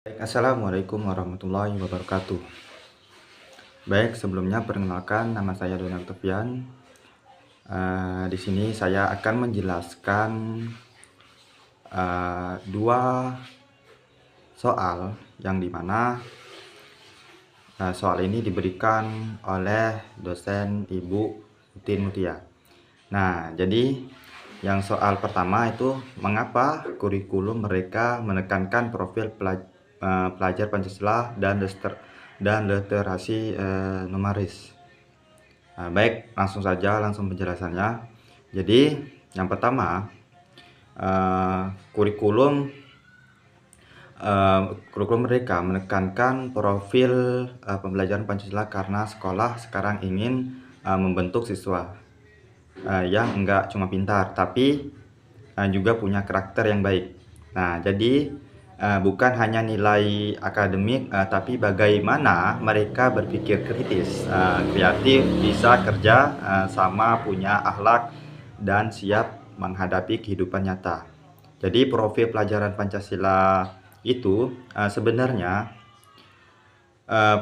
Assalamualaikum warahmatullahi wabarakatuh. Baik, sebelumnya perkenalkan nama saya Donald Topian. Di sini saya akan menjelaskan dua soal yang dimana soal ini diberikan oleh dosen Ibu Utin Mutia. Nah, jadi yang soal pertama itu mengapa kurikulum mereka menekankan profil pelajar Pancasila dan literasi numeris. Baik, langsung penjelasannya. Jadi yang pertama, kurikulum mereka menekankan profil pembelajaran Pancasila karena sekolah sekarang ingin membentuk siswa yang enggak cuma pintar tapi juga punya karakter yang baik. Nah, jadi bukan hanya nilai akademik tapi bagaimana mereka berpikir kritis, kreatif, bisa kerja, sama punya akhlak dan siap menghadapi kehidupan nyata. Jadi profil pelajaran Pancasila itu sebenarnya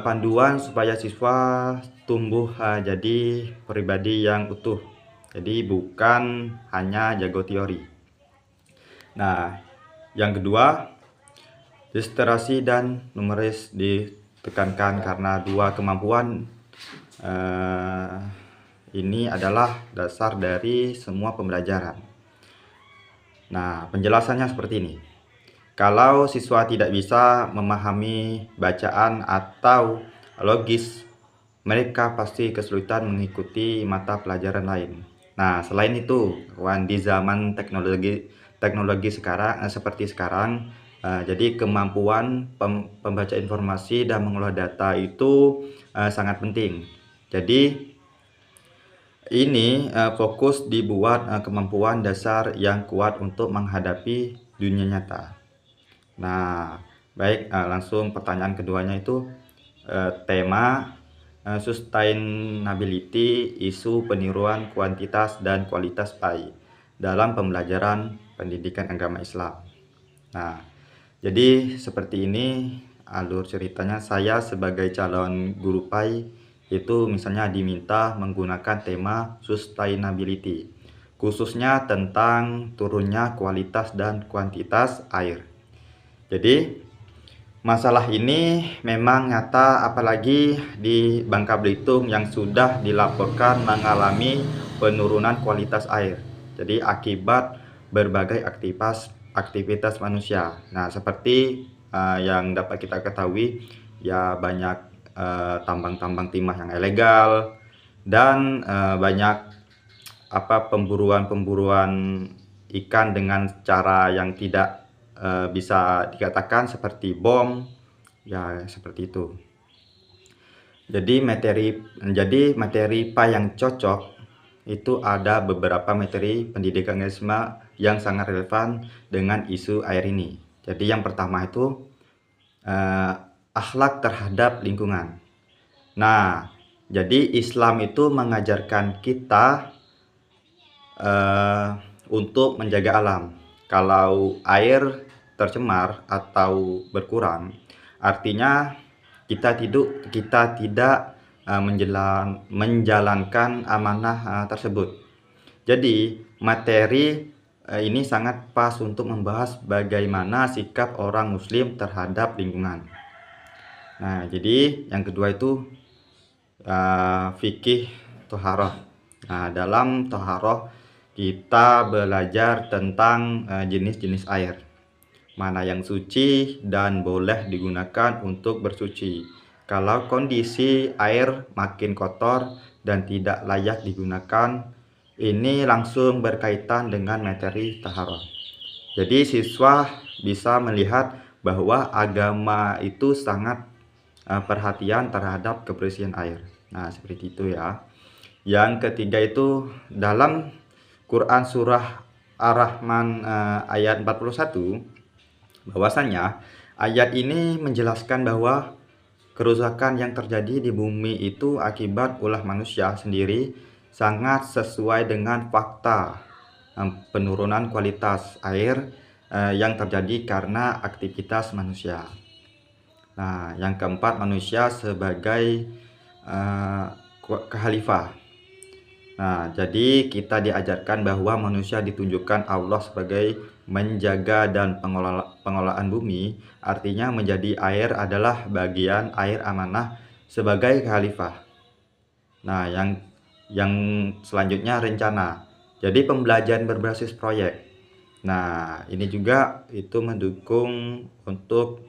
panduan supaya siswa tumbuh jadi pribadi yang utuh. Jadi bukan hanya jago teori. Nah, yang kedua, literasi dan numeris ditekankan karena dua kemampuan ini adalah dasar dari semua pembelajaran. Nah, penjelasannya seperti ini. Kalau siswa tidak bisa memahami bacaan atau logis, mereka pasti kesulitan mengikuti mata pelajaran lain. Nah, selain itu, di zaman teknologi sekarang seperti sekarang, jadi kemampuan pembaca informasi dan mengolah data itu sangat penting. Jadi ini fokus dibuat kemampuan dasar yang kuat untuk menghadapi dunia nyata. Nah, baik, langsung pertanyaan keduanya itu tema sustainability, isu peniruan kuantitas dan kualitas PAI dalam pembelajaran pendidikan agama Islam. Nah, jadi seperti ini alur ceritanya. Saya sebagai calon guru PAI itu misalnya diminta menggunakan tema sustainability, khususnya tentang turunnya kualitas dan kuantitas air. Jadi masalah ini memang nyata, akapalagi di Bangka Belitung yang sudah dilaporkan mengalami penurunan kualitas air. Jadi akibat berbagai aktivitas manusia. Nah, seperti yang dapat kita ketahui, ya banyak tambang-tambang timah yang ilegal dan banyak pemburuan ikan dengan cara yang tidak bisa dikatakan seperti bom, ya seperti itu. Jadi materi PA yang cocok itu ada beberapa materi pendidikan agama yang sangat relevan dengan isu air ini. Jadi yang pertama itu akhlak terhadap lingkungan. Nah, jadi Islam itu mengajarkan kita untuk menjaga alam. Kalau air tercemar atau berkurang, artinya kita tidak menjalankan amanah tersebut. Jadi materi ini sangat pas untuk membahas bagaimana sikap orang muslim terhadap lingkungan. Nah, jadi yang kedua itu fikih toharoh. Nah, dalam toharoh kita belajar tentang jenis-jenis air, mana yang suci dan boleh digunakan untuk bersuci. Kalau kondisi air makin kotor dan tidak layak digunakan, ini langsung berkaitan dengan materi taharah. Jadi siswa bisa melihat bahwa agama itu sangat perhatian terhadap kebersihan air. Nah, seperti itu ya. Yang ketiga itu dalam Quran surah Ar-Rahman ayat 41, bahwasanya ayat ini menjelaskan bahwa kerusakan yang terjadi di bumi itu akibat ulah manusia sendiri sangat sesuai dengan fakta penurunan kualitas air yang terjadi karena aktivitas manusia. Nah, yang keempat, manusia sebagai khalifah. Nah, jadi kita diajarkan bahwa manusia ditunjukkan Allah sebagai menjaga dan pengelolaan bumi, artinya menjadi air adalah bagian air amanah sebagai khalifah. Nah, yang selanjutnya rencana. Jadi pembelajaran berbasis proyek. Nah, ini juga itu mendukung untuk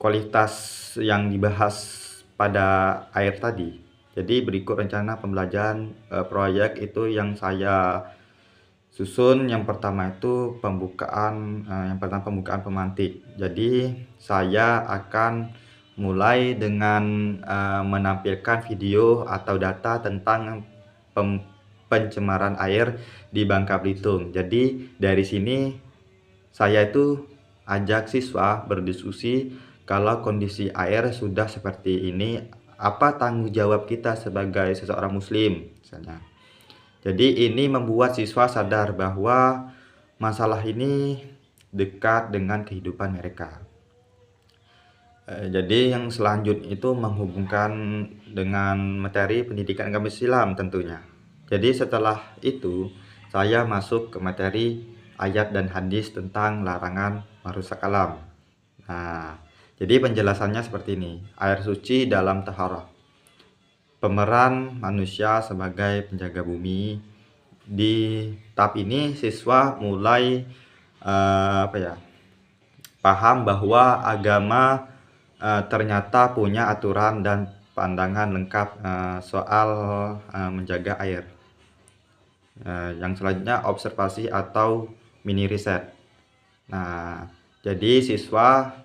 kualitas yang dibahas pada air tadi. Jadi berikut rencana pembelajaran proyek itu yang saya susun. Yang pertama itu pembukaan pemantik. Jadi saya akan mulai dengan menampilkan video atau data tentang pencemaran air di Bangka Belitung. Jadi dari sini saya itu ajak siswa berdiskusi, kalau kondisi air sudah seperti ini, apa tanggung jawab kita sebagai seseorang muslim misalnya. Jadi ini membuat siswa sadar bahwa masalah ini dekat dengan kehidupan mereka. Jadi yang selanjutnya itu menghubungkan dengan materi pendidikan agama Islam tentunya. Jadi setelah itu saya masuk ke materi ayat dan hadis tentang larangan merusak alam. Nah, jadi penjelasannya seperti ini. Air suci dalam taharah. Pemeran manusia sebagai penjaga bumi. Di tahap ini siswa mulai paham bahwa agama ternyata punya aturan dan pandangan lengkap soal menjaga air. Yang selanjutnya observasi atau mini riset. Nah, jadi siswa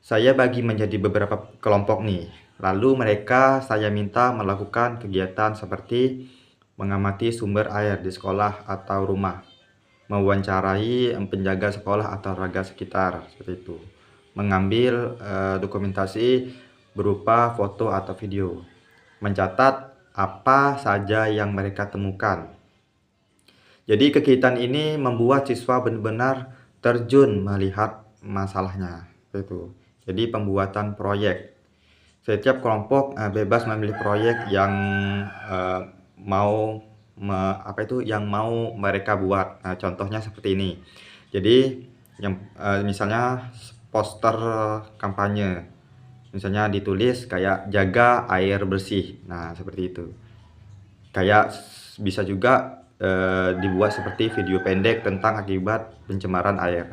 saya bagi menjadi beberapa kelompok nih. Lalu mereka saya minta melakukan kegiatan seperti mengamati sumber air di sekolah atau rumah, mewawancarai penjaga sekolah atau warga sekitar, seperti itu, mengambil dokumentasi berupa foto atau video, mencatat apa saja yang mereka temukan. Jadi kegiatan ini membuat siswa benar-benar terjun melihat masalahnya, itu. Jadi pembuatan proyek. Setiap kelompok bebas memilih proyek yang yang mau mereka buat. Nah, contohnya seperti ini. Jadi yang misalnya poster kampanye, misalnya ditulis kayak jaga air bersih. Nah, seperti itu. Kayak bisa juga dibuat seperti video pendek tentang akibat pencemaran air.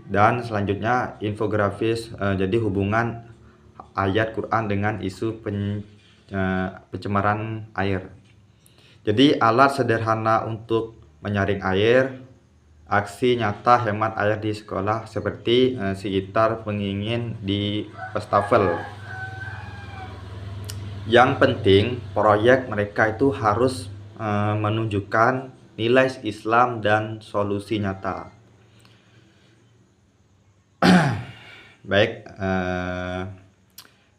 Dan selanjutnya infografis, jadi hubungan ayat Quran dengan isu pencemaran air. Jadi alat sederhana untuk menyaring air, aksi nyata hemat air di sekolah seperti sekitar pengingin di wastafel. Yang penting proyek mereka itu harus menunjukkan nilai Islam dan solusi nyata. Baik,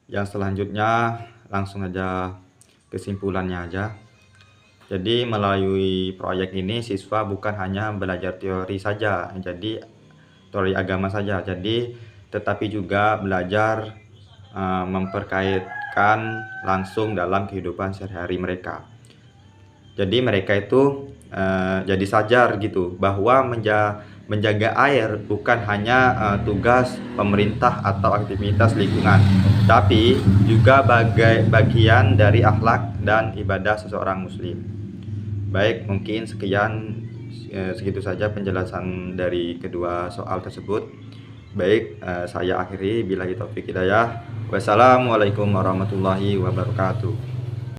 yang selanjutnya langsung aja kesimpulannya aja. Jadi melalui proyek ini siswa bukan hanya belajar teori saja, jadi teori agama saja, tetapi juga belajar memperkaitkan langsung dalam kehidupan sehari-hari mereka. Jadi mereka itu jadi sadar gitu bahwa menjaga air bukan hanya tugas pemerintah atau aktivitas lingkungan, tapi juga bagian dari akhlak dan ibadah seseorang muslim. Baik, mungkin segitu saja penjelasan dari kedua soal tersebut. Baik, saya akhiri, billahi taufik hidayah. Wassalamualaikum warahmatullahi wabarakatuh.